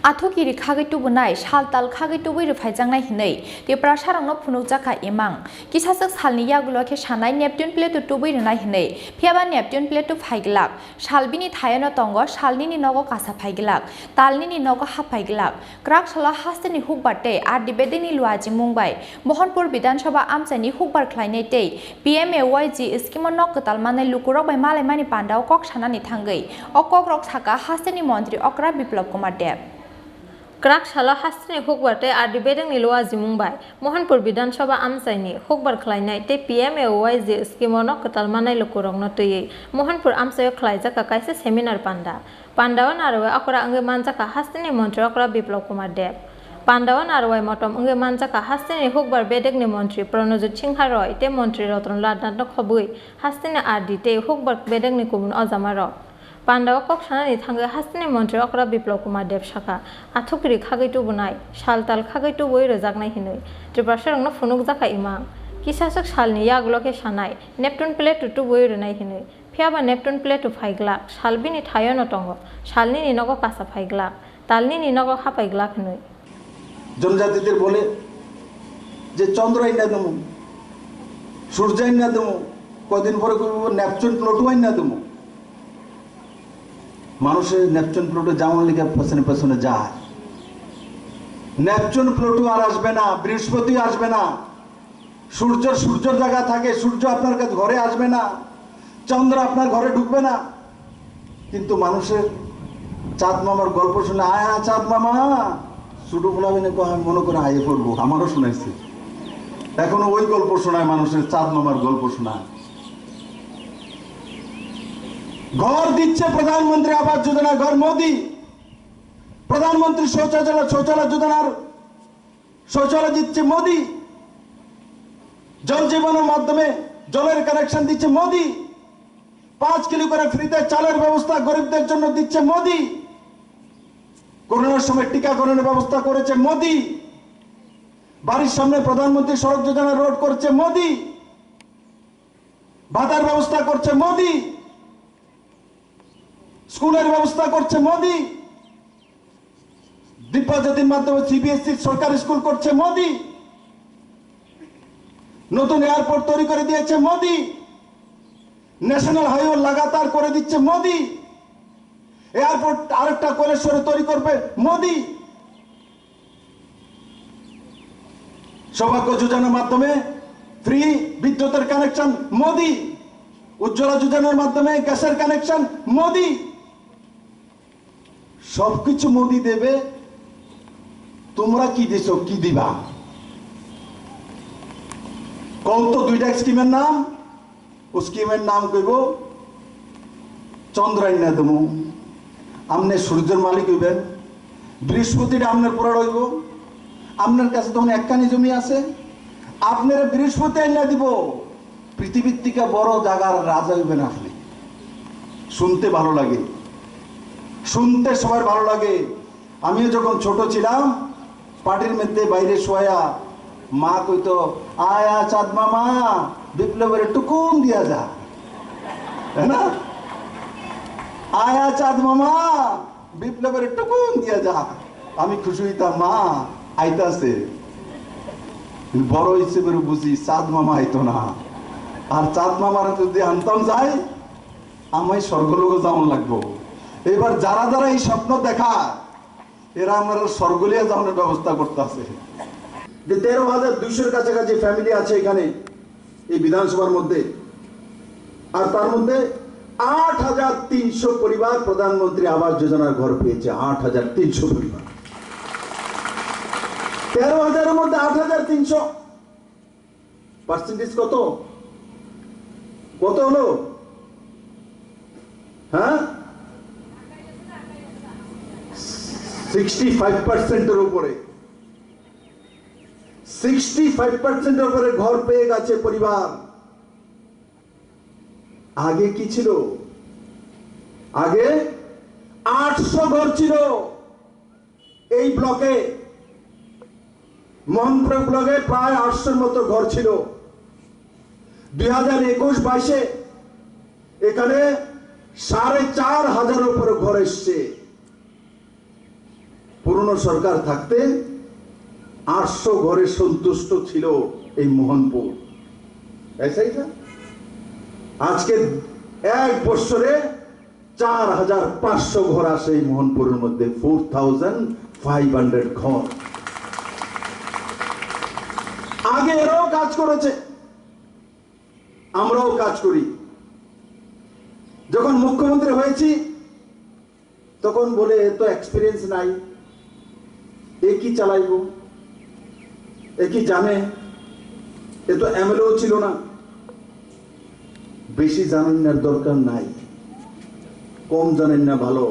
Athokiri Kagitubunai, Shaltal Kagitubi Fajangai Hine, the Prasharano Punujaka Imang, Kisasak Salni Yaguloke Shanai Neptune plate to Tubi Hine, Piaba Neptune plate to Faglak, Shalbini Tayano Tongo, Shalini Nogo Casa Faglak, Talnini Nogo Hapaglak, Krak Shala Hastani Hubate, Art Debedini Luaji Mumbai, Mohanpur Bidan Shaba Amchai Hubar Khlaijakha, PMAY Eskimo Kwtal Manai Lukurokno by Malemani Panda, Kok Shanani Tangai, Okok Roksaka Hastani Montri Okra Biplop Comadep. Krak shala hastani hukbarte ar dibedeng niloa jimungbai Mohanpur Bidan Shaba Amchai hukbar khlainai PMAY skimono Kwtal Manai Lukurokno tui Mohanpur Amchai Khlaijakha Kaisa seminar Pandawan arwe akora ange manjaka hastani montri okra biplop comadep Pandawan arwe motom ange manjaka hastani hukbar bedegni montri Pranojit Singharoi te montri Rotron Ladnatno khobui hastani ardi te hukbar bedegni kumun ozamaro Pandawa kok shanani thange hastani montri okra biplop comadep shaka athokiri khagitubunai shaltal khagitubui rojaknai hinui Tripura rongno phunukjaka imang kisasok shalni yaguloke shanai Neptune plate tutubui ronai hinui Piaba Neptune plate to Faglak, Shalbini Tayono Tongo, Shalini Nogo Casa Faglak, Talnini Nogo Hapaglak Nui. জনজাতিদের বলে যে চন্দ্র আইনা দেবো সূর্য আইনা দেবো কদিন পরে করবো Neptune Pluto আইনা দেবো মানুষের নেপচুন প্লুটো যেমন লিখে পেছনে পেছনে যায় নেপচুন প্লুটো আর আসবে না বৃহস্পতি আসবে না সূর্যের জায়গা থাকে সূর্য আপনার কাছে ঘরে আসবে না চন্দ্র আপনার ঘরে ঢুকবে না কিন্তু মানুষের চাঁদ মামার গল্প শুনে আয়া চাঁদ মামা ছোট বলাবিনে কো আমি মনে করে আয়ে পড়বো আমারও শুনাইছে এখনো ওই গল্প শোনায় মানুষের চাঁদ মামার গল্প শোনায় ঘর দিচ্ছে প্রধানমন্ত্রী আবাস যোজনা ঘর মোদি প্রধানমন্ত্রী শৌচালয় যোজনার শৌচালয় দিচ্ছে মোদি জল জীবনের মাধ্যমে জলের কানেকশন দিচ্ছে মোদি 5 কিলো করে ফ্রিতে চালের ব্যবস্থা গরিবদের জন্য দিচ্ছে মোদি করোনার সময় টিকাকরণের ব্যবস্থা করেছে মোদি বাড়ির সামনে প্রধানমন্ত্রী সড়ক যোজনা রোড করছে মোদি ভাতার ব্যবস্থা করছে মোদি স্কুলের ব্যবস্থা করছে মোদি দীপাজ্যোতির মাধ্যমে সিবিএসসি সরকারি স্কুল করছে মোদি নতুন এয়ারপোর্ট তৈরি করে দিয়েছে মোদি ন্যাশনাল হাইওয়ে লাগাতার করে দিচ্ছে মোদি এয়ারপোর্ট আরেকটা কৈলাসহরে তৈরি করবে মোদি সৌভাগ্য যোজনার মাধ্যমে ফ্রি বিদ্যুতের কানেকশন মোদি উজ্জ্বলা যোজনার মাধ্যমে গ্যাসের কানেকশন মোদি সবকিছু মোদি দেবে তোমরা কি দিছো কি দিবা কত দুইটা স্কিমের নাম ও স্কিমের নাম কইব চন্দ্রাইনা দেবো আমনে সূর্যের মালিক হইবেন বৃহস্পতিটা আপনার পুরা রইব আপনার কাছে তখন একখানি জমি আছে আপনার বৃহস্পতি আইনা দিব পৃথিবীর থেকে বড় জায়গার রাজা হইবেন আপনি শুনতে ভালো লাগে শুনতে সবার ভালো লাগে আমিও যখন ছোট ছিলাম পার্টির মধ্যে বাইরে শোয়া মা কইতো আয়া চাঁদ মামা বিপ্লবের টুকুন দিয়া যা না আয়া চাঁদ মামা বিপ্লবের টুকুন দিয়া যা আমি খুশি হইতাম মা আইতাছে বড় হিসেবে বুঝি চাঁদ মামা আইতো না আর চাঁদ মামার যদি আনতাম যাই আমায় স্বর্গলোকে যাওয়ান লাগবো এবার যারা যারা এই স্বপ্ন দেখা এরা আমার স্বর্গলিয়া যাওয়ার ব্যবস্থা করতেছে যে 13,200 কাছাকাছি ফ্যামিলি আছে এখানে এই বিধানসভার মধ্যে আর তার মধ্যে 8,300 পরিবার প্রধানমন্ত্রী আবাস যোজনার ঘর পেয়েছে 8,300 পরিবার 13,000 এর মধ্যে 8,300 পার্সেন্টেজ কত কত হলো হ্যাঁ 65% এর উপরে 65% এর উপরে ঘর পেয়ে গেছে পরিবার আগে কি ছিল আগে 800 ঘর ছিল এই ব্লকে মোহনপুর ব্লকে প্রায় 800 এর মতো ঘর ছিল 2021-22 এখানে 4,500 উপরে ঘর এসছে পুরনো সরকার থাকতে 800 ঘরে সন্তুষ্ট ছিল এই মোহনপুর। আজকে 1 বছরে 4500 ঘর আসে এই মোহনপুরের মধ্যে, 4500 ঘর। আগে এরাও কাজ করেছে, আমরাও কাজ করি। যখন মুখ্যমন্ত্রী হয়েছি তখন বলে এত এক্সপিরিয়েন্স নাই, এ কি চালাইব, এ কি জানে, এ তো এমএলএও ছিল না। বেশি জানেন না দরকার নাই, কম জানেন না ভালো।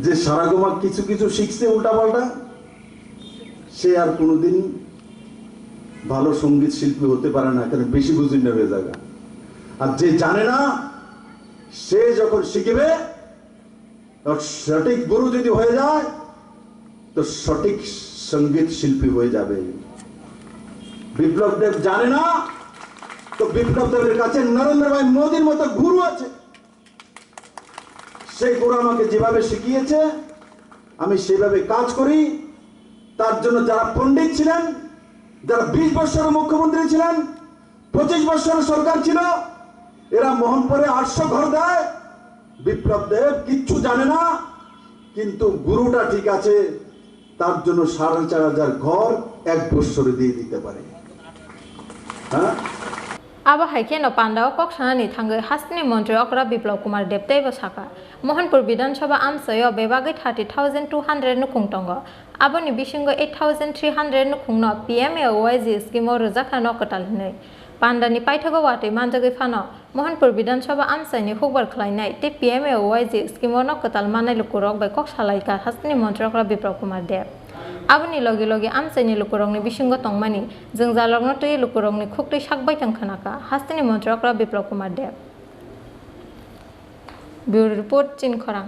যে সারাগমা কিছু কিছু শিখছে উল্টাপাল্টা, সে আর কোনোদিন ভালো সঙ্গীত শিল্পী হতে পারে না, কারণ বেশি বুঝিন না হয়ে জায়গা। আর যে জানে না সে যখন শিখবে, সঠিক গুরু যদি হয়ে যায় তো সঠিক সঙ্গীত শিল্পী হয়ে যাবে। বিপ্লব দেব জানে না তো বিপ্লব দেবের কাছে নরেন্দ্র ভাই মোদীর মতো গুরু আছে। সেই গুরু আমাকে যেভাবে শিখিয়েছে আমি সেভাবে কাজ করি। তার জন্য যারা পণ্ডিত ছিলেন, যারা 20 বছরের মুখ্যমন্ত্রী ছিলেন, 25 বছরের সরকার ছিল, এরা মোহনপুরে 800 ঘর দেয়। বিপ্লব দেব কিচ্ছু জানে না, কিন্তু গুরুটা ঠিক আছে, তার জন্য 4500 ঘর 1 বছরে দিয়ে দিতে পারে। হ্যাঁ, আবা হাইকেন পান্ডাও কক্সানি থাঙ্গে হাসনি মন্ত্রী অকরা বিপ্লব কুমার দেবতাই বসাকা মোহনপুর বিধানসভা আমসায় বেবাগে 30,200 নুকুংটঙ্গ আবনি বিশিঙ্গ 8,300 নুকুংন PMAY স্কিম রোজাখা নকটাল হিनै পান্ডানি পাইথাগো वाटे मानजागै फानो मोहनपुर विधानसभा आमसाइनि हुकबार खलायनाय ते PMAY स्किम नकटाल मानाय लुकुरक बै कक्सालायका हासनि मन्त्री अकरा बिप्लब कुमार देब आबनि लगे लगे आमसाइनि लुकुरकनि बिसिंग तंमानि जों जालगनो तै लुकुरकनि खुक्तै साकबाय थांखानाका हासनि मन्त्री अकरा बिप्लब कुमार देब ब्यूरो रिपोर्ट चिन खरां।